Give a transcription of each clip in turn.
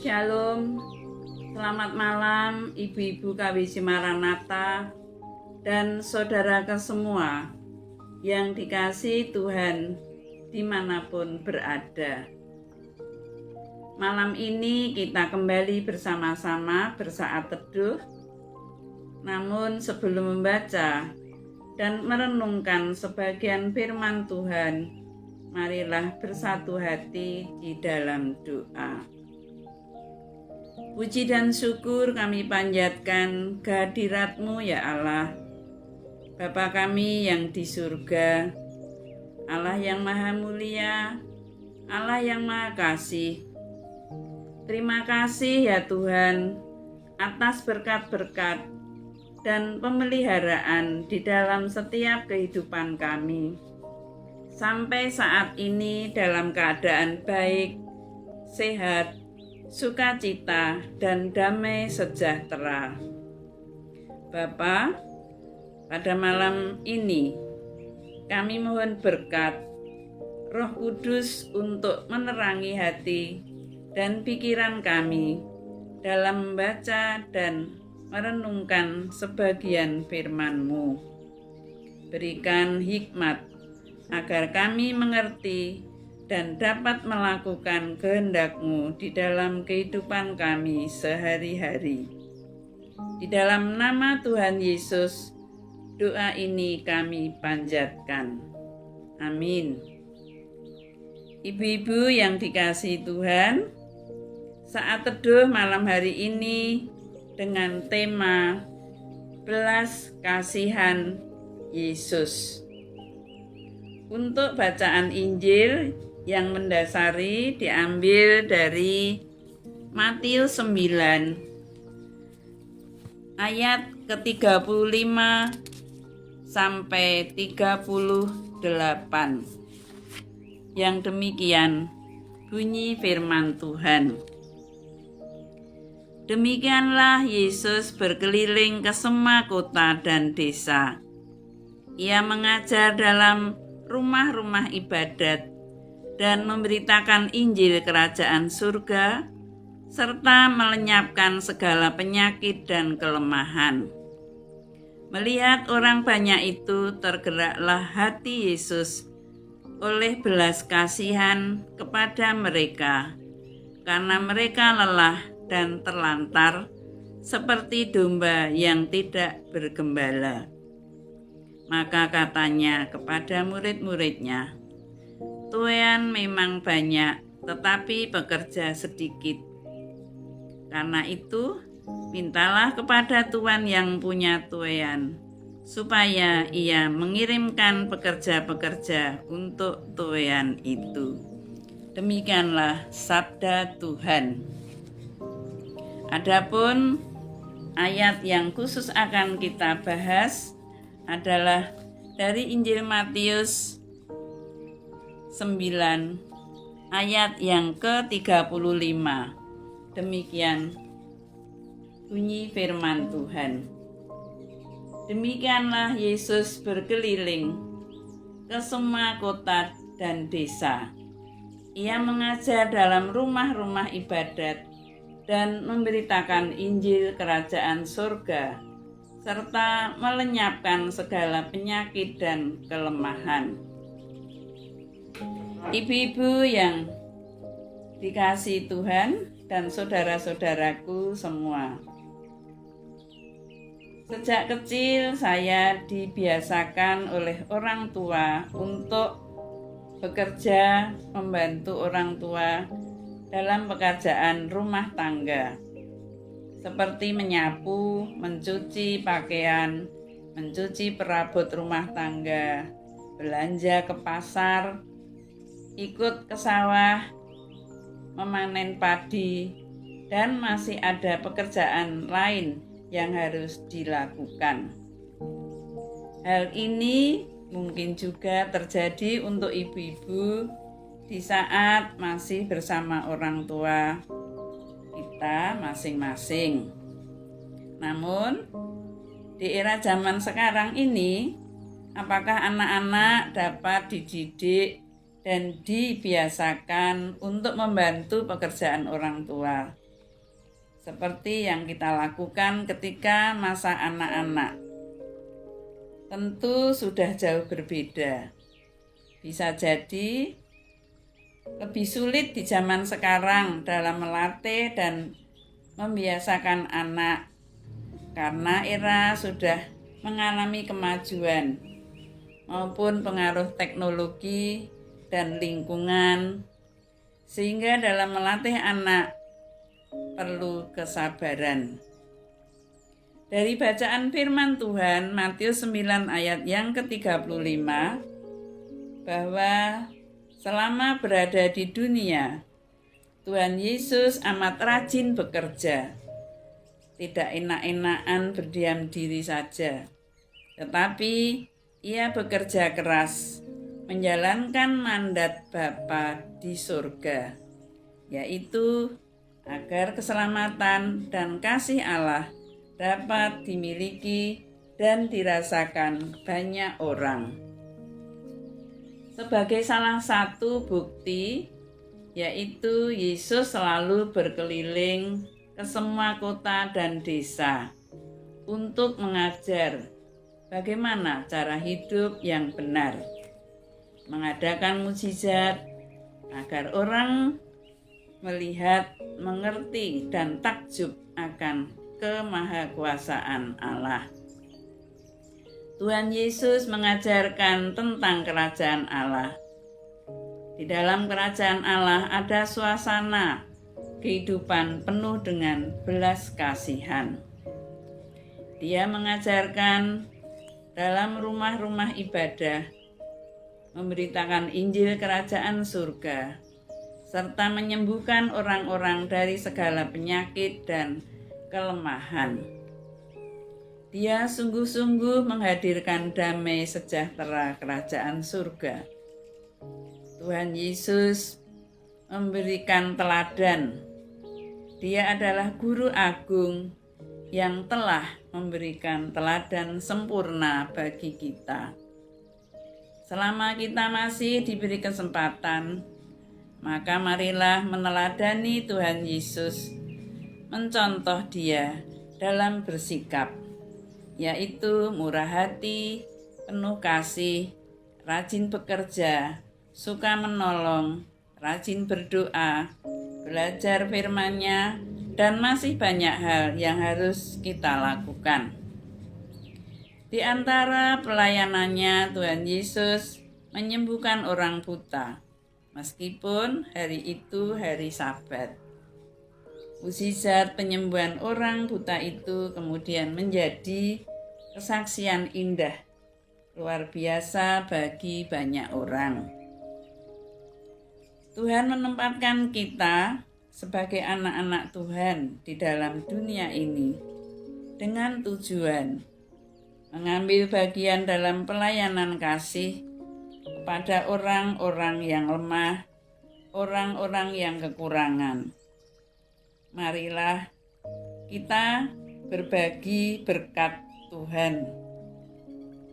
Shalom, selamat malam ibu-ibu KWJ Maranatha dan saudara semua yang dikasihi Tuhan dimanapun berada. Malam ini kita kembali bersama-sama bersaat teduh. Namun sebelum membaca dan merenungkan sebagian firman Tuhan, marilah bersatu hati di dalam doa. Puji dan syukur kami panjatkan kehadirat-Mu ya Allah, Bapa kami yang di surga, Allah yang maha mulia, Allah yang maha kasih. Terima kasih ya Tuhan atas berkat-berkat dan pemeliharaan di dalam setiap kehidupan kami. Sampai saat ini dalam keadaan baik, sehat, sukacita, dan damai sejahtera. Bapa, pada malam ini kami mohon berkat Roh Kudus untuk menerangi hati dan pikiran kami dalam membaca dan merenungkan sebagian firman-Mu. Berikan hikmat agar kami mengerti dan dapat melakukan kehendak-Mu di dalam kehidupan kami sehari-hari. Di dalam nama Tuhan Yesus, doa ini kami panjatkan. Amin. Ibu-ibu yang dikasihi Tuhan, saat teduh malam hari ini dengan tema belas kasihan Yesus. Untuk bacaan Injil yang mendasari diambil dari Matius 9 ayat ke-35 sampai 38. Yang demikian bunyi firman Tuhan. Demikianlah Yesus berkeliling ke semua kota dan desa. Ia mengajar dalam rumah-rumah ibadat dan memberitakan Injil Kerajaan Surga, serta melenyapkan segala penyakit dan kelemahan. Melihat orang banyak itu, tergeraklah hati Yesus oleh belas kasihan kepada mereka, karena mereka lelah dan terlantar seperti domba yang tidak bergembala. Maka katanya kepada murid-muridnya, "Tuaian memang banyak, tetapi pekerja sedikit. Karena itu, mintalah kepada Tuhan yang punya tuaian, supaya ia mengirimkan pekerja-pekerja untuk tuaian itu." Demikianlah sabda Tuhan. Adapun ayat yang khusus akan kita bahas adalah dari Injil Matius 9 ayat yang ke-35. Demikian bunyi firman Tuhan. Demikianlah Yesus berkeliling ke semua kota dan desa. Ia mengajar dalam rumah-rumah ibadat dan memberitakan Injil Kerajaan Surga, serta melenyapkan segala penyakit dan kelemahan. Ibu-ibu yang dikasihi Tuhan dan saudara-saudaraku semua, sejak kecil saya dibiasakan oleh orang tua untuk bekerja membantu orang tua dalam pekerjaan rumah tangga, seperti menyapu, mencuci pakaian, mencuci perabot rumah tangga, belanja ke pasar, ikut ke sawah, memanen padi, dan masih ada pekerjaan lain yang harus dilakukan. Hal ini mungkin juga terjadi untuk ibu-ibu di saat masih bersama orang tua kita masing-masing. Namun, di era zaman sekarang ini, apakah anak-anak dapat dididik dan dibiasakan untuk membantu pekerjaan orang tua seperti yang kita lakukan ketika masa anak-anak. Tentu sudah jauh berbeda. Bisa jadi lebih sulit di zaman sekarang dalam melatih dan membiasakan anak karena era sudah mengalami kemajuan maupun pengaruh teknologi dan lingkungan, sehingga dalam melatih anak perlu kesabaran. Dari bacaan firman Tuhan Matius 9 ayat yang ke-35, bahwa selama berada di dunia, Tuhan Yesus amat rajin bekerja, tidak enak-enakan berdiam diri saja, tetapi Ia bekerja keras menjalankan mandat Bapa di surga, yaitu agar keselamatan dan kasih Allah dapat dimiliki dan dirasakan banyak orang. Sebagai salah satu bukti, yaitu Yesus selalu berkeliling ke semua kota dan desa untuk mengajar bagaimana cara hidup yang benar, mengadakan mukjizat agar orang melihat, mengerti, dan takjub akan kemahakuasaan Allah. Tuhan Yesus mengajarkan tentang kerajaan Allah. Di dalam kerajaan Allah ada suasana kehidupan penuh dengan belas kasihan. Dia mengajarkan dalam rumah-rumah ibadah, memberitakan Injil kerajaan surga, serta menyembuhkan orang-orang dari segala penyakit dan kelemahan. Dia sungguh-sungguh menghadirkan damai sejahtera kerajaan surga. Tuhan Yesus memberikan teladan. Dia adalah guru agung yang telah memberikan teladan sempurna bagi kita. Selama kita masih diberi kesempatan, maka marilah meneladani Tuhan Yesus, mencontoh Dia dalam bersikap, yaitu murah hati, penuh kasih, rajin bekerja, suka menolong, rajin berdoa, belajar firman-Nya, dan masih banyak hal yang harus kita lakukan. Di antara pelayanannya, Tuhan Yesus menyembuhkan orang buta, meskipun hari itu hari Sabat. Mukjizat penyembuhan orang buta itu kemudian menjadi kesaksian indah, luar biasa bagi banyak orang. Tuhan menempatkan kita sebagai anak-anak Tuhan di dalam dunia ini dengan tujuan mengambil bagian dalam pelayanan kasih kepada orang-orang yang lemah, orang-orang yang kekurangan. Marilah kita berbagi berkat Tuhan,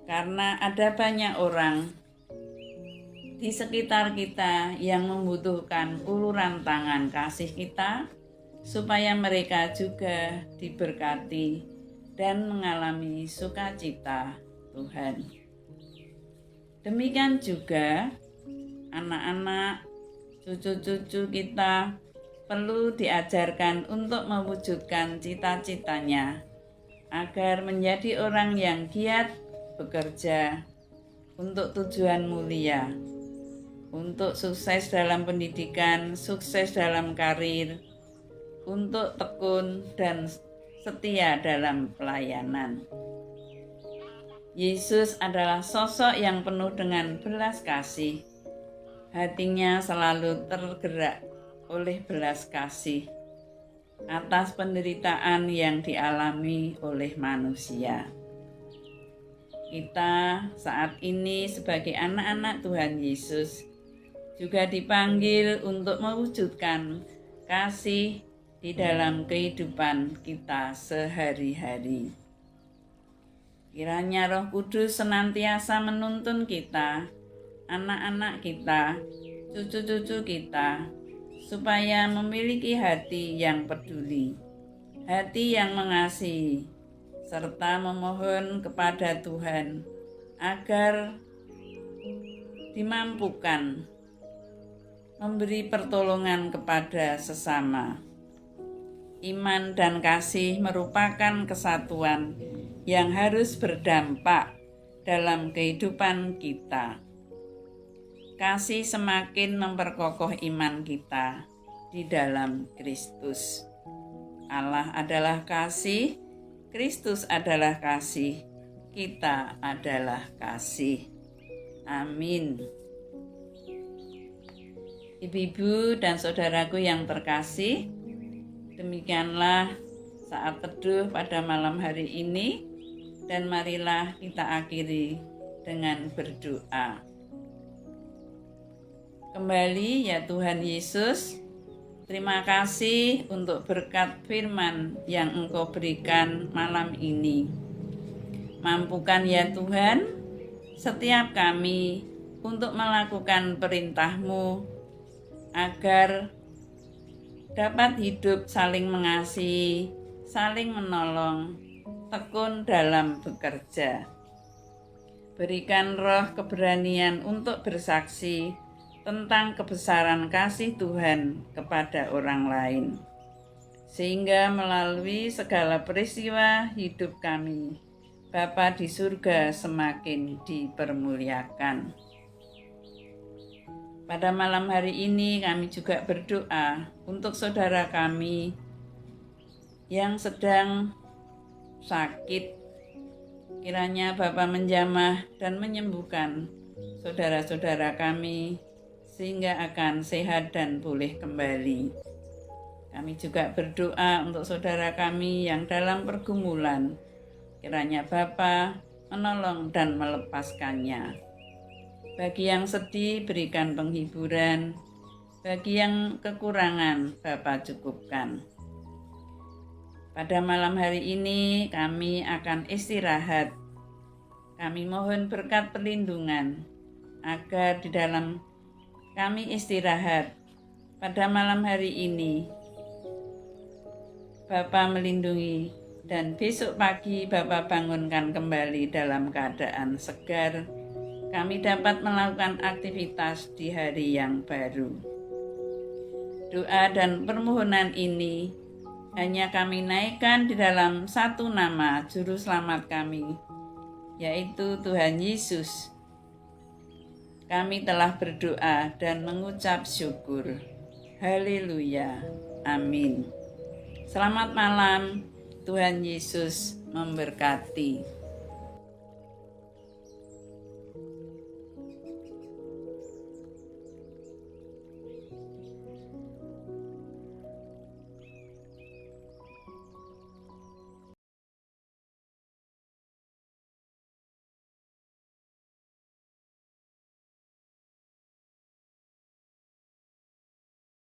karena ada banyak orang di sekitar kita yang membutuhkan uluran tangan kasih kita, supaya mereka juga diberkati dan mengalami sukacita Tuhan. Demikian juga anak-anak, cucu-cucu kita perlu diajarkan untuk mewujudkan cita-citanya, agar menjadi orang yang giat bekerja untuk tujuan mulia, untuk sukses dalam pendidikan, sukses dalam karir, untuk tekun dan setia dalam pelayanan. Yesus adalah sosok yang penuh dengan belas kasih. Hatinya selalu tergerak oleh belas kasih atas penderitaan yang dialami oleh manusia. Kita saat ini sebagai anak-anak Tuhan Yesus juga dipanggil untuk mewujudkan kasih di dalam kehidupan kita sehari-hari. Kiranya Roh Kudus senantiasa menuntun kita, anak-anak kita, cucu-cucu kita, supaya memiliki hati yang peduli, hati yang mengasihi, serta memohon kepada Tuhan agar dimampukan memberi pertolongan kepada sesama. Iman dan kasih merupakan kesatuan yang harus berdampak dalam kehidupan kita. Kasih semakin memperkokoh iman kita di dalam Kristus. Allah adalah kasih, Kristus adalah kasih, kita adalah kasih. Amin. Ibu-ibu dan saudaraku yang terkasih, demikianlah saat teduh pada malam hari ini, dan marilah kita akhiri dengan berdoa. Kembali ya Tuhan Yesus, terima kasih untuk berkat firman yang Engkau berikan malam ini. Mampukan ya Tuhan setiap kami untuk melakukan perintah-Mu agar dapat hidup saling mengasihi, saling menolong, tekun dalam bekerja. Berikan roh keberanian untuk bersaksi tentang kebesaran kasih Tuhan kepada orang lain, sehingga melalui segala peristiwa hidup kami, Bapa di surga semakin dipermuliakan. Pada malam hari ini kami juga berdoa untuk saudara kami yang sedang sakit. Kiranya Bapa menjamah dan menyembuhkan saudara-saudara kami sehingga akan sehat dan pulih kembali. Kami juga berdoa untuk saudara kami yang dalam pergumulan. Kiranya Bapa menolong dan melepaskannya. Bagi yang sedih, berikan penghiburan. Bagi yang kekurangan, Bapa cukupkan. Pada malam hari ini, kami akan istirahat. Kami mohon berkat perlindungan, agar di dalam kami istirahat pada malam hari ini, Bapa melindungi, dan besok pagi Bapa bangunkan kembali dalam keadaan segar. Kami dapat melakukan aktivitas di hari yang baru. Doa dan permohonan ini hanya kami naikkan di dalam satu nama Juru Selamat kami, yaitu Tuhan Yesus. Kami telah berdoa dan mengucap syukur. Haleluya. Amin. Selamat malam. Tuhan Yesus memberkati.